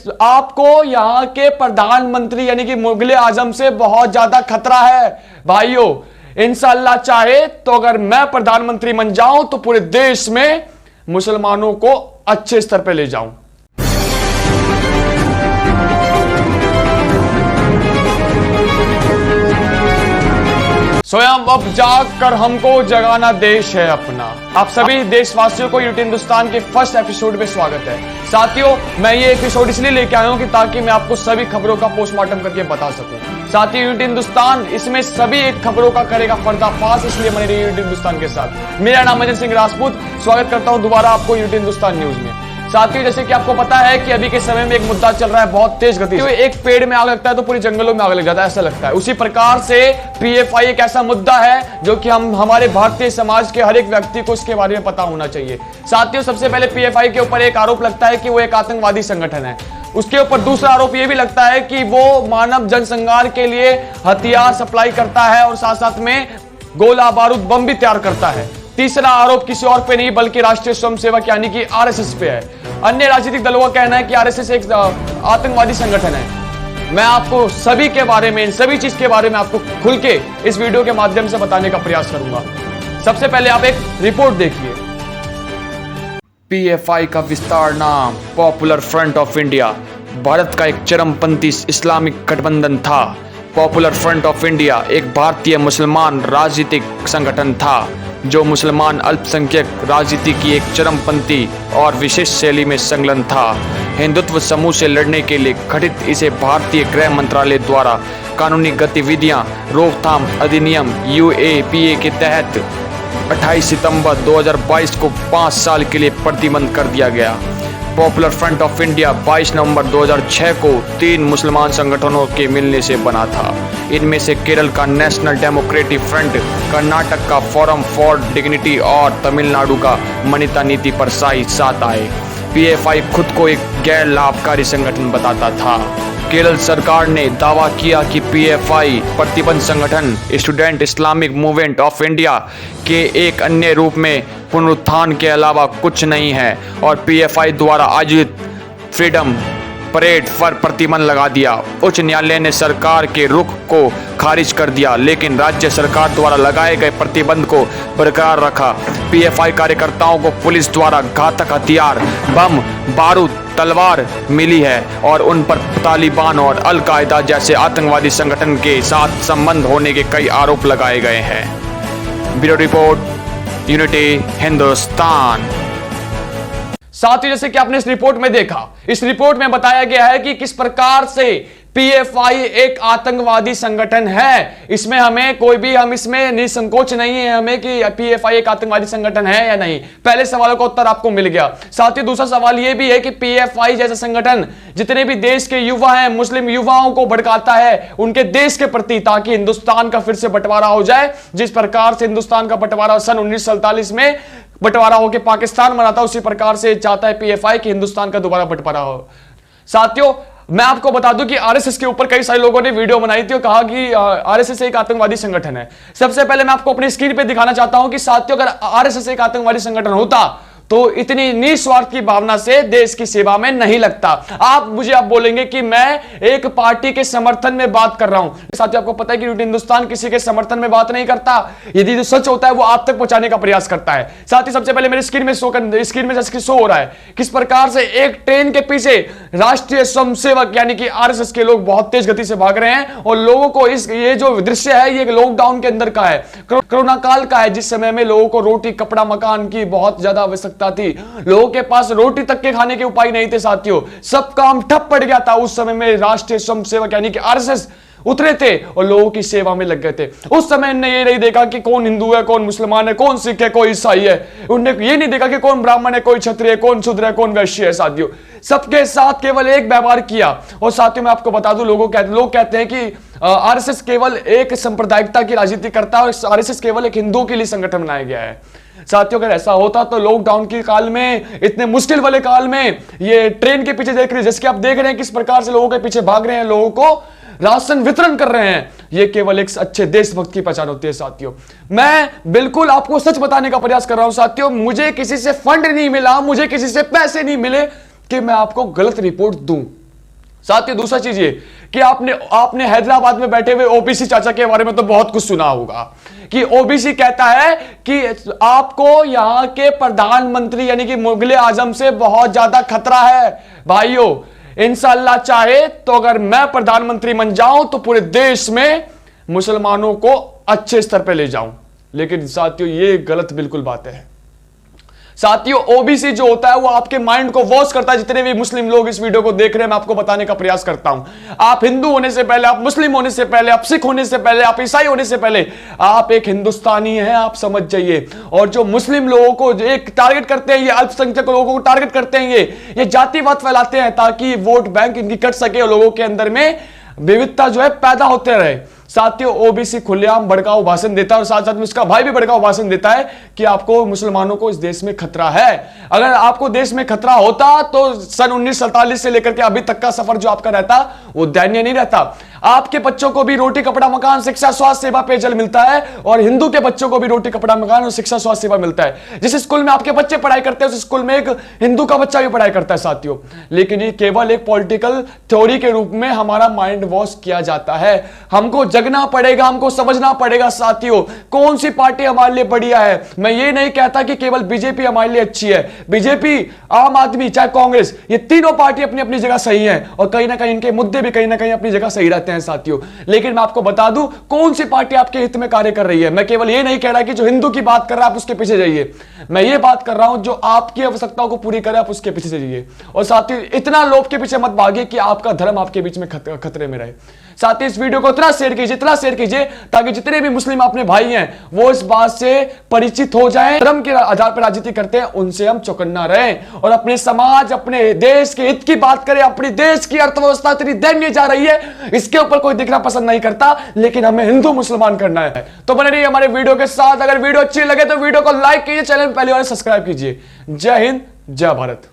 आपको यहां के प्रधानमंत्री यानी कि मुगले आजम से बहुत ज्यादा खतरा है भाइयों। इंशाअल्लाह चाहे तो अगर मैं प्रधानमंत्री बन जाऊं तो पूरे देश में मुसलमानों को अच्छे स्तर पर ले जाऊं। स्वयं अब जागकर हमको जगाना देश है अपना। आप सभी देशवासियों को यूटी हिंदुस्तान के फर्स्ट एपिसोड में स्वागत है। साथियों, मैं ये एपिसोड इसलिए लेके आया हूं कि ताकि मैं आपको सभी खबरों का पोस्टमार्टम करके बता सकूं। साथियों, यूटी हिंदुस्तान इसमें सभी एक खबरों का करेगा पर्दाफाश, इसलिए बने रही यूटी हिंदुस्तान के साथ। मेरा नाम अजय सिंह राजपूत, स्वागत करता हूं दोबारा आपको यूटी हिंदुस्तान न्यूज में। साथियों, जैसे कि आपको पता है कि अभी के समय में एक मुद्दा चल रहा है बहुत तेज गति से। एक पेड़ में आग लगता है तो पूरे जंगलों में आग लग जाता है, ऐसा लगता है। उसी प्रकार से पीएफआई एक ऐसा मुद्दा है जो कि हमारे भारतीय समाज के हर एक व्यक्ति को इसके बारे में पता होना चाहिए। साथियों, सबसे पहले पीएफआई के ऊपर एक आरोप लगता है कि वो एक आतंकवादी संगठन है। उसके ऊपर दूसरा आरोप यह भी लगता है कि वो मानव जनसंहार के लिए हथियार सप्लाई करता है और साथ साथ में गोला बारूद बम भी तैयार करता है। तीसरा आरोप किसी और पे नहीं बल्कि राष्ट्रीय स्वयंसेवक यानी कि आरएसएस पे है। अन्य राजनीतिक दलों का कहना है कि आरएसएस एक आतंकवादी संगठन है। मैं आपको सभी के बारे में, इन सभी चीज के बारे में आपको खुल के इस वीडियो के माध्यम से बताने का प्रयास करूंगा। सबसे पहले आप एक रिपोर्ट देखिए। पीएफआई का विस्तार नाम popular front of India Bharat का एक चरमपंथी इस्लामिक गठबंधन था। पॉपुलर फ्रंट ऑफ इंडिया एक भारतीय मुसलमान राजनीतिक संगठन था जो मुसलमान अल्पसंख्यक राजनीति की एक चरमपंथी और विशेष शैली में संलग्न था। हिंदुत्व समूह से लड़ने के लिए गठित इसे भारतीय गृह मंत्रालय द्वारा कानूनी गतिविधियां रोकथाम अधिनियम UAPA के तहत 28 सितंबर 2022 को 5 साल के लिए प्रतिबंध कर दिया गया। पॉपुलर फ्रंट ऑफ इंडिया 22 नवंबर 2006 को 3 मुसलमान संगठनों के मिलने से बना था। इनमें से केरल का नेशनल डेमोक्रेटिक फ्रंट, कर्नाटक का फोरम फॉर डिग्निटी और तमिलनाडु का मनिता नीति परसाई साथ आए। पीएफआई खुद को एक गैर लाभकारी संगठन बताता था। केरल सरकार ने दावा किया कि पीएफआई प्रतिबंध संगठन student Islamic movement of India के एक अन्य रूप में पुनरुत्थान के अलावा कुछ नहीं है और पीएफआई द्वारा आयोजित फ्रीडम परेड पर प्रतिबंध लगा दिया। उच्च न्यायालय ने सरकार के रुख को खारिज कर दिया, लेकिन राज्य सरकार द्वारा लगाए गए प्रतिबंध को बरकरार रखा। पीएफआई कार्यकर्ताओं को पुलिस द्वारा घातक हथियार, बम, बारूद, तलवार मिली है और उन पर तालिबान और अल कायदा जैसे आतंकवादी संगठन के साथ संबंध होने के कई आरोप लगाए गए हैं। Bureau report, unity Hindustan. साथ ही जैसे कि आपने इस रिपोर्ट में देखा, इस रिपोर्ट में बताया गया है कि किस प्रकार से पीएफआई एक आतंकवादी संगठन है। इसमें हमें कोई भी, हम इसमें निसंकोच नहीं है हमें कि पीएफआई एक आतंकवादी संगठन है या नहीं। पहले सवालों का उत्तर आपको मिल गया। साथ ही दूसरा सवाल यह भी है कि पीएफआई जैसा संगठन जितने भी देश के युवा हैं, मुस्लिम युवाओं को भड़काता है उनके देश के प्रति, ताकि हिंदुस्तान का फिर से बंटवारा हो जाए। जिस प्रकार से हिंदुस्तान का बंटवारा सन 1947 में बंटवारा होकर पाकिस्तान बना था, उसी प्रकार से चाहता है पीएफआई कि हिंदुस्तान का दोबारा बंटवारा हो। साथियों, मैं आपको बता दूं कि आरएसएस के ऊपर कई सारे लोगों ने वीडियो बनाई थी और कहा कि आरएसएस एक आतंकवादी संगठन है। सबसे पहले मैं आपको अपनी स्क्रीन पे दिखाना चाहता हूं कि साथियों, अगर आरएसएस एक आतंकवादी संगठन होता तो इतनी निस्वार्थ की भावना से देश की सेवा में नहीं लगता। आप बोलेंगे कि मैं एक पार्टी के समर्थन में बात कर रहा हूं। साथियों, आपको पता है कि हिंदुस्तान किसी के समर्थन में बात नहीं करता। यदि जो सच होता है वो आप तक पहुंचाने का प्रयास करता है। साथ ही सबसे पहले मेरी स्क्रीन में शो हो रहा है किस प्रकार से एक ट्रेन के पीछे राष्ट्रीय स्वयंसेवक यानी कि आरएसएस के लोग बहुत तेज गति से भाग रहे हैं और लोगों को ये जो दृश्य है ये लॉकडाउन के अंदर का है, कोरोना काल का है, जिस समय में लोगों को रोटी, कपड़ा, मकान की बहुत ज्यादा आवश्यकता थी। लोगों के पास रोटी तक के खाने के उपाय नहीं थे। साथियों, सब काम ठप पड़ गया था। उस समय में राष्ट्रीय स्वयंसेवक यानी कि आरएसएस उतरे थे और लोगों की सेवा में लग गए थे। उस समय ने ये नहीं देखा कि कौन हिंदू है, कौन मुसलमान है, कौन सिख है, कोई ईसाई है। उन्होंने ये नहीं देखा कि कौन ब्राह्मण है, कोई क्षत्रिय है, कौन शूद्र है, कौन वैश्य है। साथियों, सबके साथ केवल एक व्यवहार किया। और साथियों, मैं आपको बता दूं, लोग कहते हैं कि आरएसएस केवल एक सांप्रदायिकता की राजनीति करता है और आरएसएस केवल एक हिंदुओं के लिए संगठन बनाया गया है। साथियों, अगर ऐसा होता तो लॉकडाउन के काल में, इतने मुश्किल वाले काल में, ये ट्रेन के पीछे देख रहे हैं, जैसे कि आप देख रहे हैं किस प्रकार से लोगों के पीछे भाग रहे हैं, लोगों को राशन वितरण कर रहे हैं, ये केवल एक अच्छे देशभक्त की पहचान होती है। साथियों, मैं बिल्कुल आपको सच बताने का प्रयास कर रहा हूं। साथियों, मुझे किसी से फंड नहीं मिला, मुझे किसी से पैसे नहीं मिले कि मैं आपको गलत रिपोर्ट दूं। साथियों दूसरा चीज ये कि आपने हैदराबाद में बैठे हुए ओबीसी चाचा के बारे में तो बहुत कुछ सुना होगा कि ओबीसी कहता है कि आपको यहां के प्रधानमंत्री यानी कि मुगले आजम से बहुत ज्यादा खतरा है। भाइयों इंशाअल्लाह चाहे तो अगर मैं प्रधानमंत्री बन जाऊं तो पूरे देश में मुसलमानों को अच्छे स्तर पर ले जाऊं, लेकिन साथियों ये गलत बिल्कुल बात है। साथियों ओबीसी जो होता है वो आपके माइंड को वॉश करता है। जितने भी मुस्लिम लोग इस वीडियो को देख रहे हैं मैं आपको बताने का प्रयास करता हूं, आप हिंदू होने से पहले, आप मुस्लिम होने से पहले, आप सिख होने से पहले, आप ईसाई होने से पहले आप एक हिंदुस्तानी हैं, आप समझ जाइए। और जो मुस्लिम लोगों को एक टारगेट करते हैं, ये अल्पसंख्यक लोगों को टारगेट करते हैं, ये जातिवाद फैलाते हैं ताकि वोट बैंक इनकी कट सके और लोगों के अंदर में विविधता जो है पैदा होते रहे। साथियों ओबीसी खुलेआम भड़काऊ भाषण देता है और साथ साथ में उसका भाई भी भड़काऊ भाषण देता है कि आपको मुसलमानों को इस देश में खतरा है। अगर आपको देश में खतरा होता तो सन 1947 से लेकर के अभी तक का सफर जो आपका रहता वो दयनीय नहीं रहता। आपके बच्चों को भी रोटी कपड़ा मकान शिक्षा स्वास्थ्य सेवा पेयजल मिलता है और हिंदू के बच्चों को भी रोटी कपड़ा मकान और शिक्षा स्वास्थ्य सेवा मिलता है। जिस स्कूल में आपके बच्चे पढ़ाई करते हैं उस स्कूल में एक हिंदू का बच्चा भी पढ़ाई करता है साथियों। लेकिन ये केवल एक पॉलिटिकल थ्योरी के रूप में हमारा माइंड वॉश किया जाता है। हमको जगना पड़ेगा, हमको समझना पड़ेगा साथियों कौन सी पार्टी हमारे लिए बढ़िया है। मैं ये नहीं कहता कि केवल बीजेपी हमारे लिए अच्छी है। बीजेपी, आम आदमी, चाहे कांग्रेस, ये तीनों पार्टी अपनी अपनी जगह सही है और कहीं ना कहीं इनके मुद्दे भी कहीं ना कहीं अपनी जगह सही रहते हैं साथियों। लेकिन मैं आपको बता दूं कौन सी पार्टी आपके हित में कार्य कर रही है। मैं केवल ये नहीं कह रहा कि जो हिंदू की बात कर रहा है आप उसके पीछे जाइए, मैं ये बात कर रहा हूं जो आपकी आवश्यकताओं को पूरी करे आप उसके पीछे जाइए। और साथियों इतना लोभ के पीछे मत भागिए कि आपका धर्म आपके बीच में खतरे में रहे। साथियों इस वीडियो को इतना शेयर कीजिए ताकि जितने भी मुस्लिम अपने भाई हैं वो इस बात से परिचित हो जाएं। धर्म के आधार पर राजनीति करते हैं उनसे हम चौकन्ना रहें और अपने समाज, अपने देश के हित की बात करें। अपने देश की अर्थव्यवस्था इतनी दयनीय जा रही है, इसके ऊपर कोई दिखना पसंद नहीं करता, लेकिन हमें हिंदू मुसलमान करना है। तो बने रहिए हमारे वीडियो के साथ। अगर वीडियो अच्छी लगे तो वीडियो को लाइक कीजिए, चैनल पर पहली बार सब्सक्राइब कीजिए। जय हिंद, जय भारत।